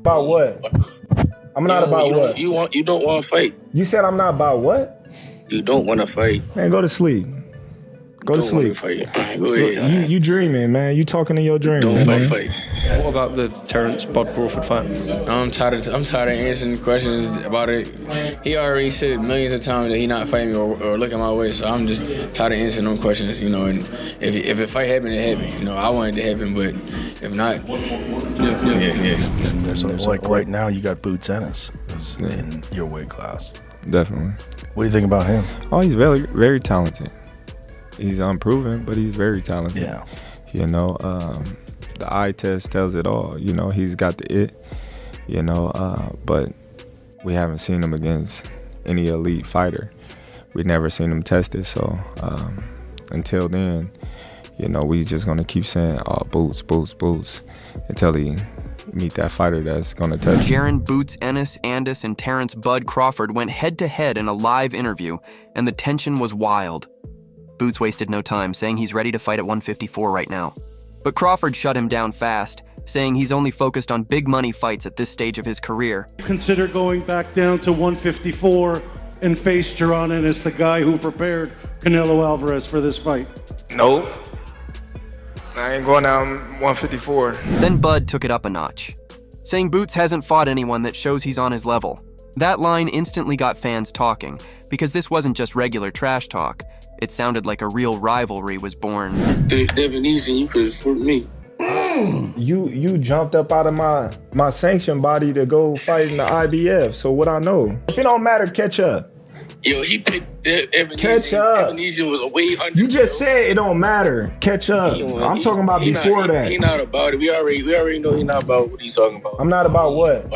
About what? I'm not about what? You don't want to fight. You said I'm not about what? You don't want to fight. Man, go to sleep. Go to sleep. Go ahead. You dreaming, man. You talking in your dreams. Don't fight. What about the Terence Crawford fight? I'm tired of answering questions about it. He already said millions of times that he not fighting me or looking my way, so I'm just tired of answering them questions, And if a fight happened, it happened. I want it to happen, but if not, So like right now, you got Bozy Ennis in your weight class. Definitely. What do you think about him? Oh, he's very, very talented. He's unproven, but he's very talented. Yeah. The eye test tells it all. He's got the it. But we haven't seen him against any elite fighter. We've never seen him tested. So until then, we just gonna keep saying, "Oh, Bozy," until he meet that fighter that's gonna touch him. Jaron Bozy Ennis, Ennis and Terence "Bud" Crawford went head-to-head in a live interview, and the tension was wild. Bozy wasted no time, saying he's ready to fight at 154 right now. But Crawford shut him down fast, saying he's only focused on big money fights at this stage of his career. Consider going back down to 154 and face Jaron Ennis, the guy who prepared Canelo Alvarez for this fight. Nope. I ain't going down 154. Then Bud took it up a notch, saying Bozy hasn't fought anyone that shows he's on his level. That line instantly got fans talking, because this wasn't just regular trash talk. It sounded like a real rivalry was born. The Avanesyan, you could have fought me. You jumped up out of my sanction body to go fight in the IBF. So what I know? If it don't matter, catch up. Yo, he picked Avanesyan. Catch up. Avanesyan was way under. You just said it don't matter. Catch up. I'm talking about before that. He not about it. We already know he not about what he's talking about. I'm not about what?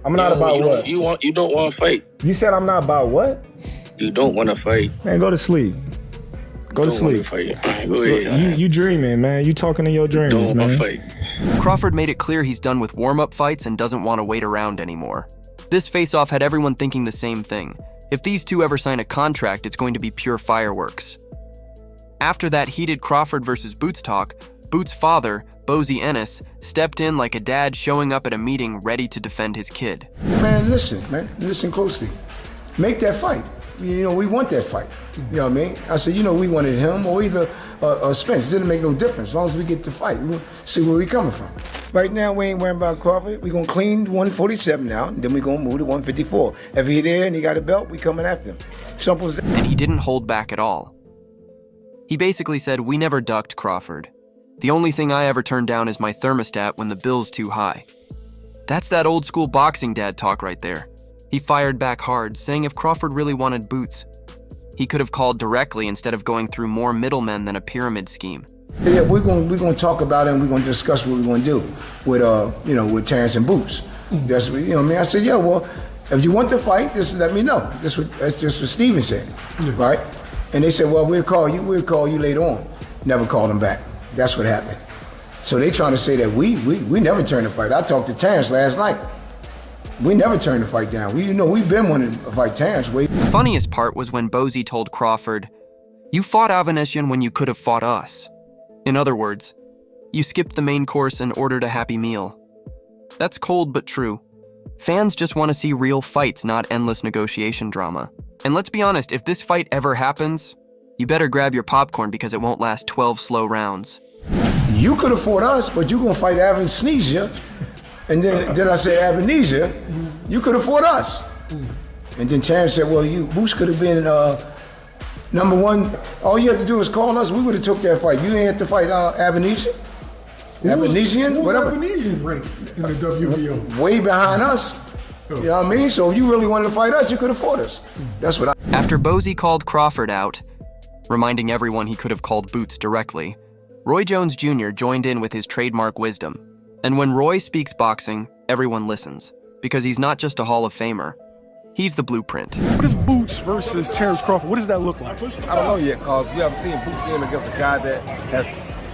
I'm not about what? You don't want to fight. You said I'm not about what? You don't want to fight. Man, go to sleep. Go to sleep. Go ahead. You dreaming, man. You talking in your dreams, don't man. Fight. Crawford made it clear he's done with warm-up fights and doesn't want to wait around anymore. This face-off had everyone thinking the same thing. If these two ever sign a contract, it's going to be pure fireworks. After that heated Crawford versus Bozy talk, Bozy's father, Bozy Ennis, stepped in like a dad showing up at a meeting ready to defend his kid. Man, listen closely. Make that fight. We want that fight. You know what I mean? I said, we wanted him or either Spence. It didn't make no difference. As long as we get the fight, we'll see where we coming from. Right now, we ain't worrying about Crawford. We're going to clean 147 now, and then we're going to move to 154. If he there and he got a belt, we coming after him. Simple as that. And he didn't hold back at all. He basically said, "We never ducked Crawford. The only thing I ever turn down is my thermostat when the bill's too high." That's that old school boxing dad talk right there. He fired back hard, saying if Crawford really wanted Bozy, he could have called directly instead of going through more middlemen than a pyramid scheme. Yeah, we're gonna talk about it and we're gonna discuss what we're gonna do with with Terence and Bozy. That's what I mean. I said, yeah, well, if you want to fight, just let me know. That's just what Steven said, right? And they said, well, we'll call you later on. Never called him back. That's what happened. So they trying to say that we never turned the fight. I talked to Terence last night. We never turned the fight down. We've been wanting to fight Terence. The funniest part was when Bozy told Crawford, "You fought Avanesyan when you could have fought us." In other words, you skipped the main course and ordered a happy meal. That's cold but true. Fans just want to see real fights, not endless negotiation drama. And let's be honest, if this fight ever happens, you better grab your popcorn because it won't last 12 slow rounds. You could have fought us, but you gonna fight Avanesyan. And then I said, Avanesyan, you could have fought us. And then Terence said, well, Bozy could have been number one. All you had to do was call us. We would have took that fight. You ain't have to fight Avanesyan. Avanesyan, whatever. Avanesyan ranked in the WBO? Way behind us. You know what I mean? So if you really wanted to fight us, you could have fought us. That's what I... After Bozy called Crawford out, reminding everyone he could have called Bozy directly, Roy Jones Jr. joined in with his trademark wisdom. And when Roy speaks boxing, everyone listens, because he's not just a Hall of Famer. He's the blueprint. What is Bozy versus Terence Crawford? What does that look like? I don't know yet, because we haven't seen Bozy in against a guy that has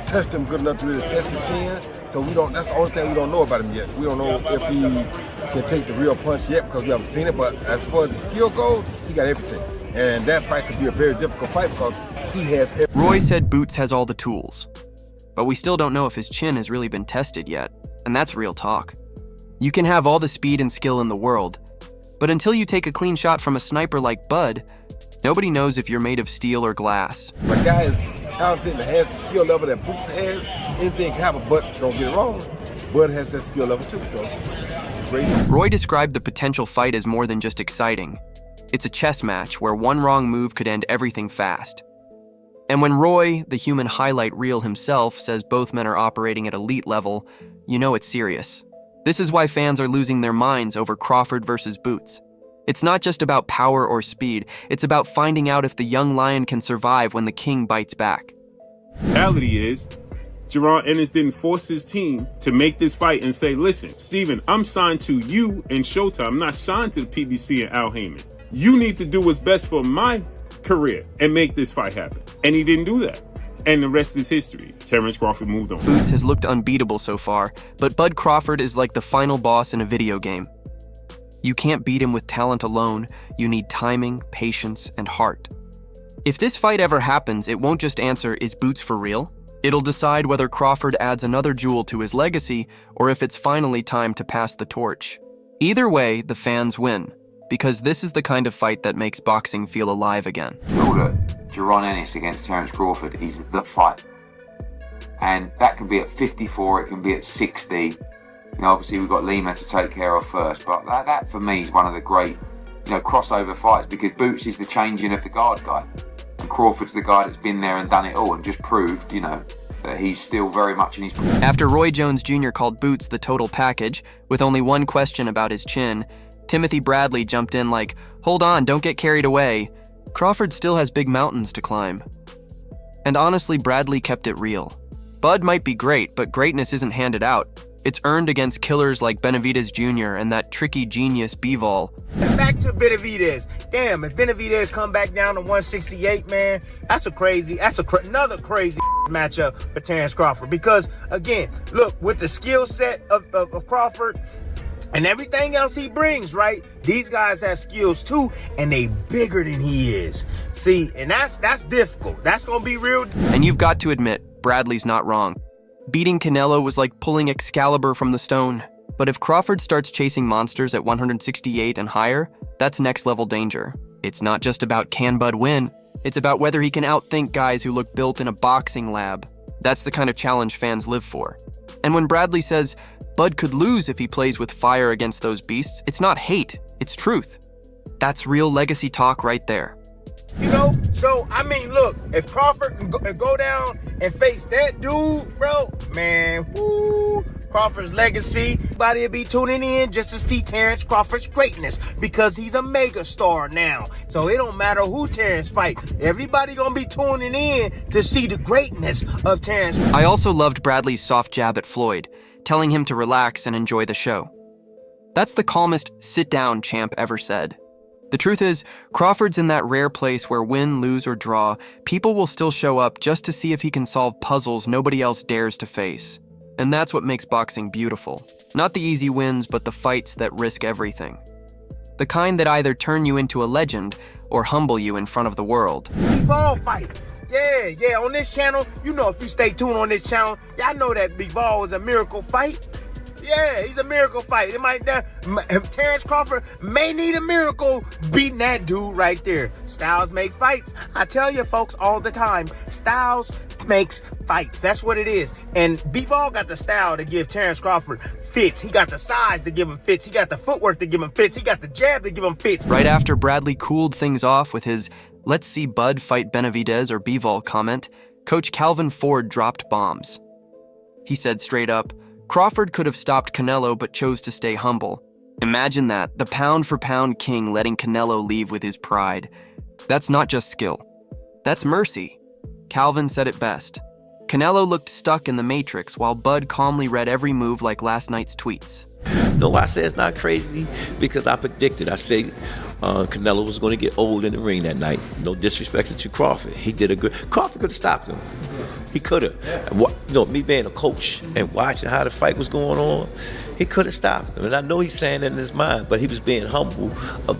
touched him good enough to really test his chin. So that's the only thing we don't know about him yet. We don't know if he can take the real punch yet because we haven't seen it. But as far as the skill goes, he got everything. And that fight could be a very difficult fight because he has everything. Roy said Bozy has all the tools, but we still don't know if his chin has really been tested yet, and that's real talk. You can have all the speed and skill in the world, but until you take a clean shot from a sniper like Bud, nobody knows if you're made of steel or glass. My guy is talented and has the skill level that Boots has. Anything can happen, but don't get it wrong. Bud has that skill level too, so it's great. Roy described the potential fight as more than just exciting. It's a chess match where one wrong move could end everything fast. And when Roy, the human highlight reel himself, says both men are operating at elite level, you know it's serious. This is why fans are losing their minds over Crawford versus Boots. It's not just about power or speed, it's about finding out if the young lion can survive when the king bites back. The reality is, Jaron Ennis didn't force his team to make this fight and say, listen, Steven, I'm signed to you and Showtime. I'm not signed to the PBC and Al Heyman. You need to do what's best for my career and make this fight happen. And he didn't do that. And the rest is history. Terence Crawford moved on. Boots has looked unbeatable so far, but Bud Crawford is like the final boss in a video game. You can't beat him with talent alone. You need timing, patience, and heart. If this fight ever happens, it won't just answer, is Boots for real? It'll decide whether Crawford adds another jewel to his legacy or if it's finally time to pass the torch. Either way, the fans win, because this is the kind of fight that makes boxing feel alive again. Jaron Ennis against Terence Crawford is the fight. And that can be at 54, it can be at 60. You know, obviously we've got Lima to take care of first, but that for me is one of the great, crossover fights, because Boots is the changing of the guard guy. And Crawford's the guy that's been there and done it all and just proved, that he's still very much in his... After Roy Jones Jr. called Boots the total package, with only one question about his chin, Timothy Bradley jumped in like, hold on, don't get carried away. Crawford still has big mountains to climb. And honestly, Bradley kept it real. Bud might be great, but greatness isn't handed out. It's earned against killers like Benavidez Jr. and that tricky genius Bivol. Back to Benavidez. Damn, if Benavidez come back down to 168, man, that's another crazy matchup for Terence Crawford. Because, again, look, with the skill set of Crawford, and everything else he brings, right? These guys have skills too, and they bigger than he is. See, and that's difficult. That's gonna be real. And you've got to admit, Bradley's not wrong. Beating Canelo was like pulling Excalibur from the stone. But if Crawford starts chasing monsters at 168 and higher, that's next level danger. It's not just about can Bud win, it's about whether he can outthink guys who look built in a boxing lab. That's the kind of challenge fans live for. And when Bradley says, Bud could lose if he plays with fire against those beasts, it's not hate, it's truth. That's real legacy talk right there. So, I mean, look, if Crawford can go down and face that dude, bro, man, whoo, Crawford's legacy, everybody will be tuning in just to see Terence Crawford's greatness, because he's a mega star now. So it don't matter who Terence fight. Everybody gonna be tuning in to see the greatness of Terence. I also loved Bradley's soft jab at Floyd, telling him to relax and enjoy the show. That's the calmest sit-down champ ever said. The truth is, Crawford's in that rare place where win, lose, or draw, people will still show up just to see if he can solve puzzles nobody else dares to face. And that's what makes boxing beautiful. Not the easy wins, but the fights that risk everything. The kind that either turn you into a legend or humble you in front of the world. Bivol fight. Yeah, on this channel, if you stay tuned on this channel, y'all know that Bivol is a miracle fight. Yeah, he's a miracle fight. Terence Crawford may need a miracle beating that dude right there. Styles make fights. I tell you folks all the time, styles makes fights. That's what it is. And Bivol got the style to give Terence Crawford fits. He got the size to give him fits. He got the footwork to give him fits. He got the jab to give him fits. Right after Bradley cooled things off with his "Let's see Bud fight Benavidez or Bivol" comment, Coach Calvin Ford dropped bombs. He said straight up, Crawford could have stopped Canelo but chose to stay humble. Imagine that, the pound-for-pound king letting Canelo leave with his pride. That's not just skill. That's mercy. Calvin said it best. Canelo looked stuck in the Matrix while Bud calmly read every move like last night's tweets. No, I say it's not crazy because I predicted. I said Canelo was going to get old in the ring that night. No disrespect to Crawford. He did a good... Crawford could have stopped him. He could have. Me being a coach and watching how the fight was going on, he could have stopped him. And I know he's saying it in his mind, but he was being humble of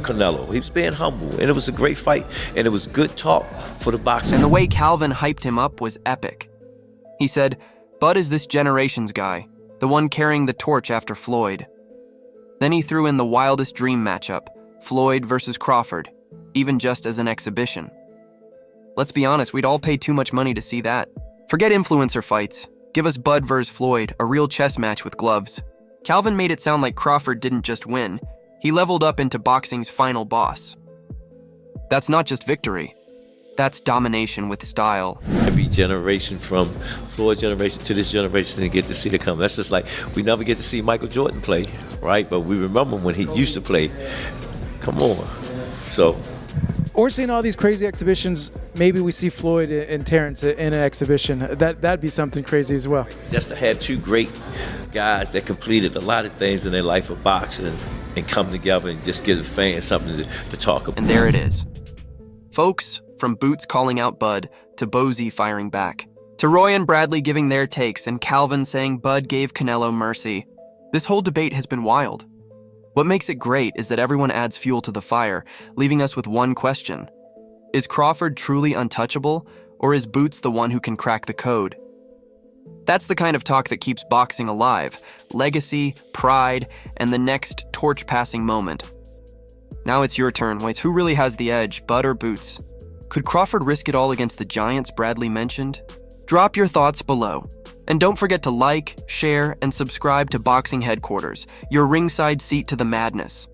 Canelo. He was being humble, and it was a great fight, and it was good talk for the boxing. And the way Calvin hyped him up was epic. He said, Bud is this generation's guy. the one carrying the torch after Floyd. Then he threw in the wildest dream matchup, Floyd versus Crawford, even just as an exhibition. Let's be honest, we'd all pay too much money to see that. Forget influencer fights. Give us Bud vs. Floyd, a real chess match with gloves. Calvin made it sound like Crawford didn't just win, he leveled up into boxing's final boss. That's not just victory. That's domination with style. Every generation from Floyd's generation to this generation didn't get to see it come. That's just like we never get to see Michael Jordan play, right? But we remember when he used to play. Come on. So. Or seeing all these crazy exhibitions, maybe we see Floyd and Terence in an exhibition. That'd be something crazy as well. Just to have two great guys that completed a lot of things in their life of boxing and come together and just give the fans something to talk about. And there it is. Folks, from Boots calling out Bud to Bozy firing back, to Roy and Bradley giving their takes and Calvin saying Bud gave Canelo mercy, this whole debate has been wild. What makes it great is that everyone adds fuel to the fire, leaving us with one question. Is Crawford truly untouchable, or is Boots the one who can crack the code? That's the kind of talk that keeps boxing alive, legacy, pride, and the next torch-passing moment. Now it's your turn, Weiss. Who really has the edge, Bud or Boots? Could Crawford risk it all against the giants Bradley mentioned? Drop your thoughts below. And don't forget to like, share, and subscribe to Boxing Headquarters, your ringside seat to the madness.